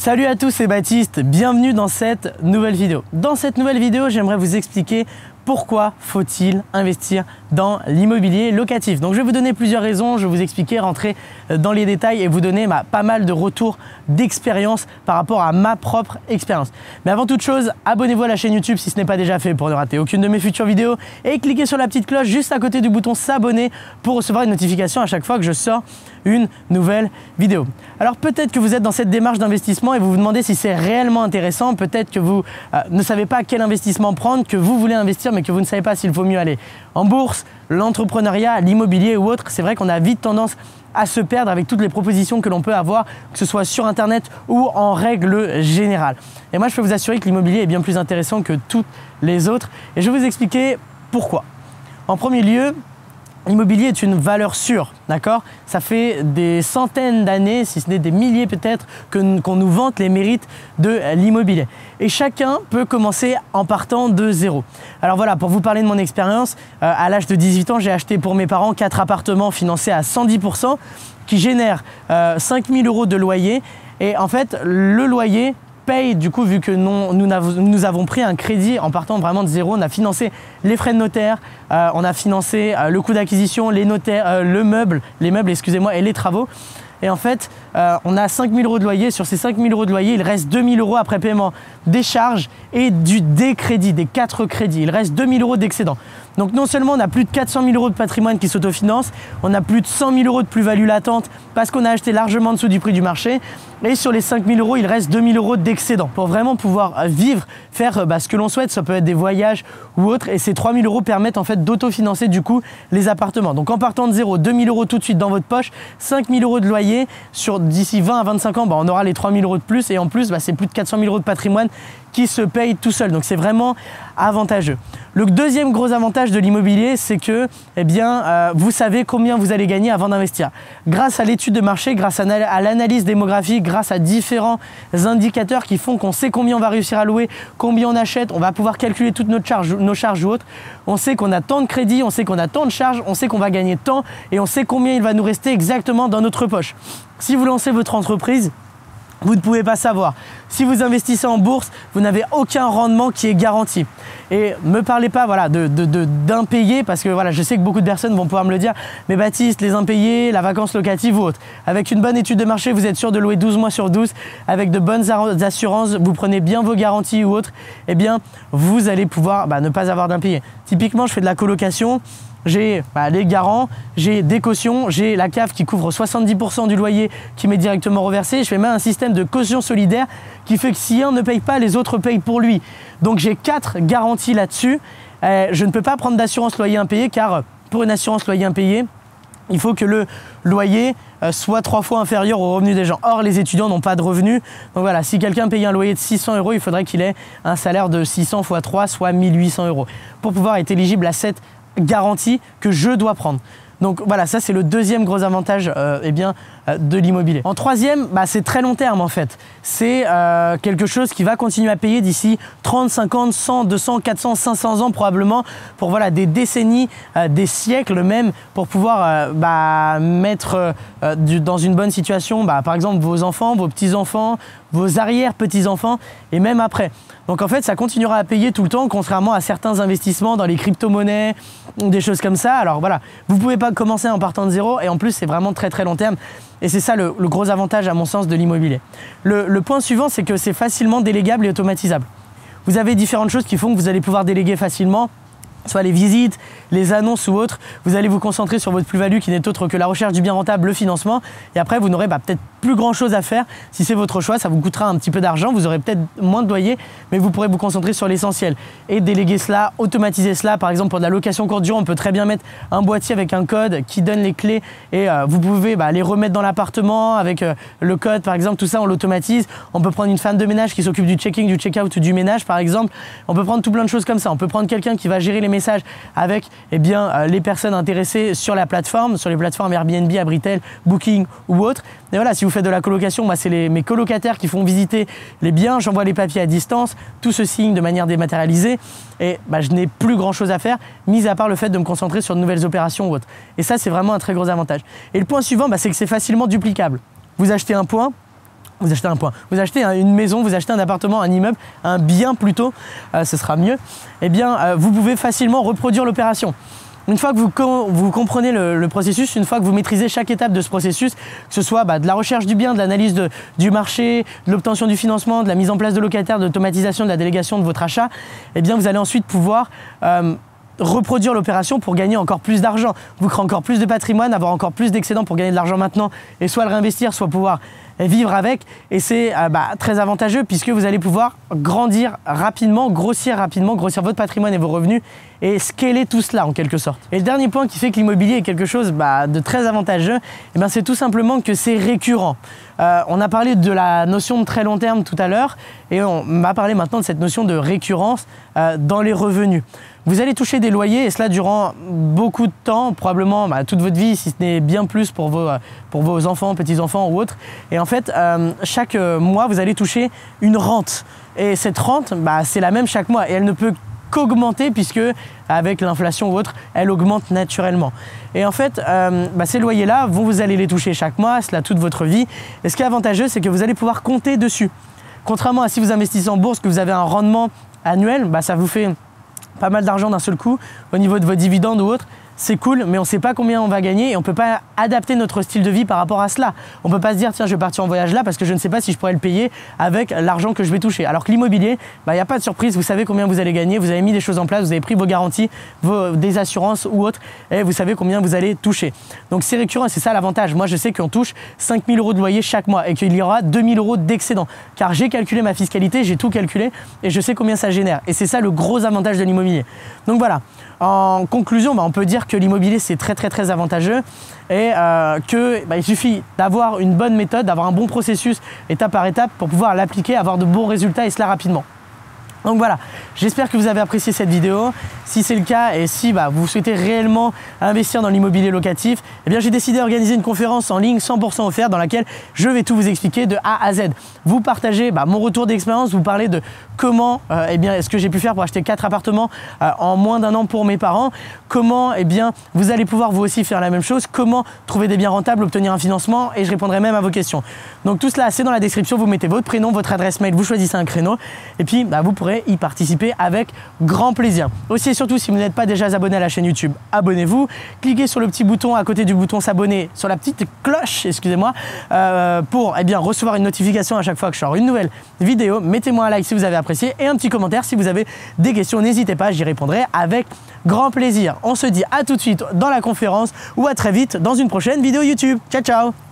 Salut à tous, c'est Baptiste, bienvenue dans cette nouvelle vidéo. Dans cette nouvelle vidéo, j'aimerais vous expliquer pourquoi faut-il investir dans l'immobilier locatif. Donc je vais vous donner plusieurs raisons, je vais vous expliquer, rentrer dans les détails et vous donner pas mal de retours d'expérience par rapport à ma propre expérience. Mais avant toute chose, abonnez-vous à la chaîne YouTube si ce n'est pas déjà fait pour ne rater aucune de mes futures vidéos et cliquez sur la petite cloche juste à côté du bouton s'abonner pour recevoir une notification à chaque fois que je sors une nouvelle vidéo. Alors peut-être que vous êtes dans cette démarche d'investissement et vous vous demandez si c'est réellement intéressant, peut-être que vous ne savez pas quel investissement prendre, que vous voulez investir mais que vous ne savez pas s'il faut mieux aller en bourse, l'entrepreneuriat, l'immobilier ou autre. C'est vrai qu'on a vite tendance à se perdre avec toutes les propositions que l'on peut avoir, que ce soit sur internet ou en règle générale. Et moi je peux vous assurer que l'immobilier est bien plus intéressant que toutes les autres et je vais vous expliquer pourquoi. En premier lieu, l'immobilier est une valeur sûre, d'accord? Ça fait des centaines d'années, si ce n'est des milliers peut-être, qu'on nous vante les mérites de l'immobilier. Et chacun peut commencer en partant de zéro. Alors voilà, pour vous parler de mon expérience, à l'âge de 18 ans, j'ai acheté pour mes parents 4 appartements financés à 110% qui génèrent 5 000 € de loyer. Et en fait, le loyer paye, du coup, vu que nous avons pris un crédit en partant vraiment de zéro, on a financé les frais de notaire, on a financé le coût d'acquisition, les notaires, les meubles, excusez-moi, et les travaux. Et en fait, on a 5 000 € de loyer. Sur ces 5 000 € de loyer, il reste 2 000 € après paiement des charges et du décrédit, des 4 crédits. Il reste 2 000 € d'excédent. Donc non seulement on a plus de 400 000 € de patrimoine qui s'autofinance, on a plus de 100 000 € de plus-value latente parce qu'on a acheté largement en dessous du prix du marché. Et sur les 5 000 €, il reste 2 000 € d'excédent pour vraiment pouvoir vivre, faire ce que l'on souhaite. Ça peut être des voyages ou autre. Et ces 3 000 € permettent en fait d'autofinancer du coup les appartements. Donc en partant de zéro, 2 000 € tout de suite dans votre poche, 5 000 € de loyer. D'ici 20 à 25 ans, on aura les 3 000 € de plus. Et en plus, c'est plus de 400 000 € de patrimoine qui se paye tout seul. Donc c'est vraiment avantageux. Le deuxième gros avantage de l'immobilier, c'est que vous savez combien vous allez gagner avant d'investir. Grâce à l'étude de marché, grâce à l'analyse démographique, grâce à différents indicateurs qui font qu'on sait combien on va réussir à louer, combien on achète, on va pouvoir calculer toutes nos charges ou autres. On sait qu'on a tant de crédits, on sait qu'on a tant de charges, on sait qu'on va gagner tant et on sait combien il va nous rester exactement dans notre poche. Si vous lancez votre entreprise, vous ne pouvez pas savoir. Si vous investissez en bourse, vous n'avez aucun rendement qui est garanti. Et ne me parlez pas d'impayés parce que je sais que beaucoup de personnes vont pouvoir me le dire. Mais Baptiste, les impayés, la vacance locative ou autre. Avec une bonne étude de marché, vous êtes sûr de louer 12 mois sur 12. Avec de bonnes assurances, vous prenez bien vos garanties ou autres. Vous allez pouvoir ne pas avoir d'impayés. Typiquement, je fais de la colocation. J'ai les garants, j'ai des cautions, j'ai la CAF qui couvre 70% du loyer qui m'est directement reversé. Je fais même un système de caution solidaire qui fait que si un ne paye pas, les autres payent pour lui. Donc j'ai 4 garanties là-dessus. Je ne peux pas prendre d'assurance loyer impayé car pour une assurance loyer impayé, il faut que le loyer soit 3 fois inférieur au revenu des gens. Or, les étudiants n'ont pas de revenus. Donc voilà, si quelqu'un paye un loyer de 600 €, il faudrait qu'il ait un salaire de 600 x 3, soit 1 800 € pour pouvoir être éligible à cette garantie que je dois prendre. Donc voilà, ça c'est le deuxième gros avantage de l'immobilier. En troisième, c'est très long terme en fait. C'est quelque chose qui va continuer à payer d'ici 30, 50, 100, 200, 400, 500 ans probablement pour des décennies, des siècles même pour pouvoir mettre dans une bonne situation par exemple vos enfants, vos petits-enfants, vos arrière-petits-enfants et même après. Donc en fait, ça continuera à payer tout le temps, contrairement à certains investissements dans les crypto-monnaies, des choses comme ça. Alors voilà, vous ne pouvez pas commencer en partant de zéro et en plus, c'est vraiment très très long terme. Et c'est ça le gros avantage à mon sens de l'immobilier. Le point suivant, c'est que c'est facilement délégable et automatisable. Vous avez différentes choses qui font que vous allez pouvoir déléguer facilement, soit les visites, les annonces ou autres. Vous allez vous concentrer sur votre plus-value qui n'est autre que la recherche du bien rentable, le financement. Et après, vous n'aurez peut-être plus grand-chose à faire. Si c'est votre choix, ça vous coûtera un petit peu d'argent. Vous aurez peut-être moins de loyer, mais vous pourrez vous concentrer sur l'essentiel. Et déléguer cela, automatiser cela. Par exemple, pour de la location courte durée, on peut très bien mettre un boîtier avec un code qui donne les clés et vous pouvez les remettre dans l'appartement avec le code, par exemple. Tout ça, on l'automatise. On peut prendre une femme de ménage qui s'occupe du checking, du check-out ou du ménage, par exemple. On peut prendre tout plein de choses comme ça. On peut prendre quelqu'un qui va gérer les messages avec les personnes intéressées sur la plateforme, sur les plateformes Airbnb, Abritel, Booking ou autres. Et voilà, si vous faites de la colocation, c'est mes colocataires qui font visiter les biens, j'envoie les papiers à distance, tout se signe de manière dématérialisée et je n'ai plus grand chose à faire, mis à part le fait de me concentrer sur de nouvelles opérations ou autres. Et ça, c'est vraiment un très gros avantage. Et le point suivant, c'est que c'est facilement duplicable. Vous achetez un point, vous achetez un point, vous achetez une maison, vous achetez un appartement, un immeuble, un bien plutôt, ce sera mieux, eh bien vous pouvez facilement reproduire l'opération. Une fois que vous comprenez le processus, une fois que vous maîtrisez chaque étape de ce processus, que ce soit de la recherche du bien, de l'analyse du marché, de l'obtention du financement, de la mise en place de locataires, de l'automatisation, de la délégation de votre achat, eh bien vous allez ensuite pouvoir reproduire l'opération pour gagner encore plus d'argent. Vous créez encore plus de patrimoine, avoir encore plus d'excédents pour gagner de l'argent maintenant et soit le réinvestir, soit pouvoir vivre avec. Et c'est très avantageux puisque vous allez pouvoir grandir rapidement, grossir votre patrimoine et vos revenus et scaler tout cela en quelque sorte. Et le dernier point qui fait que l'immobilier est quelque chose de très avantageux, eh c'est tout simplement que c'est récurrent. On a parlé de la notion de très long terme tout à l'heure et on va parler maintenant de cette notion de récurrence dans les revenus. Vous allez toucher des loyers et cela durant beaucoup de temps, probablement toute votre vie, si ce n'est bien plus pour vos enfants, petits-enfants ou autres. Et en fait, chaque mois, vous allez toucher une rente. Et cette rente, c'est la même chaque mois et elle ne peut qu'augmenter puisque avec l'inflation ou autre, elle augmente naturellement. Et en fait, ces loyers-là, vous allez les toucher chaque mois, cela toute votre vie. Et ce qui est avantageux, c'est que vous allez pouvoir compter dessus. Contrairement à si vous investissez en bourse, que vous avez un rendement annuel, ça vous fait pas mal d'argent d'un seul coup au niveau de vos dividendes ou autres. C'est cool, mais on ne sait pas combien on va gagner et on ne peut pas adapter notre style de vie par rapport à cela. On ne peut pas se dire, tiens, je vais partir en voyage là parce que je ne sais pas si je pourrais le payer avec l'argent que je vais toucher. Alors que l'immobilier, il n'y a pas de surprise, vous savez combien vous allez gagner, vous avez mis des choses en place, vous avez pris vos garanties, des assurances ou autres, et vous savez combien vous allez toucher. Donc c'est récurrent et c'est ça l'avantage. Moi, je sais qu'on touche 5 000 € de loyer chaque mois et qu'il y aura 2 000 € d'excédent. Car j'ai calculé ma fiscalité, j'ai tout calculé et je sais combien ça génère. Et c'est ça le gros avantage de l'immobilier. Donc voilà. En conclusion, on peut dire que l'immobilier c'est très avantageux et qu'il suffit d'avoir une bonne méthode, d'avoir un bon processus étape par étape pour pouvoir l'appliquer, avoir de bons résultats et cela rapidement. Donc voilà, j'espère que vous avez apprécié cette vidéo. Si c'est le cas et si vous souhaitez réellement investir dans l'immobilier locatif, eh bien j'ai décidé d'organiser une conférence en ligne 100% offerte dans laquelle je vais tout vous expliquer de A à Z. Vous partagez mon retour d'expérience, vous parlez de comment est-ce que j'ai pu faire pour acheter 4 appartements en moins d'1 an pour mes parents, comment vous allez pouvoir vous aussi faire la même chose, comment trouver des biens rentables, obtenir un financement et je répondrai même à vos questions. Donc tout cela c'est dans la description, vous mettez votre prénom, votre adresse mail, vous choisissez un créneau et puis vous pourrez y participer avec grand plaisir. Aussi et surtout, si vous n'êtes pas déjà abonné à la chaîne YouTube, abonnez-vous. Cliquez sur le petit bouton à côté du bouton s'abonner, sur la petite cloche, excusez-moi, pour recevoir une notification à chaque fois que je sors une nouvelle vidéo. Mettez-moi un like si vous avez apprécié et un petit commentaire si vous avez des questions. N'hésitez pas, j'y répondrai avec grand plaisir. On se dit à tout de suite dans la conférence ou à très vite dans une prochaine vidéo YouTube. Ciao, ciao!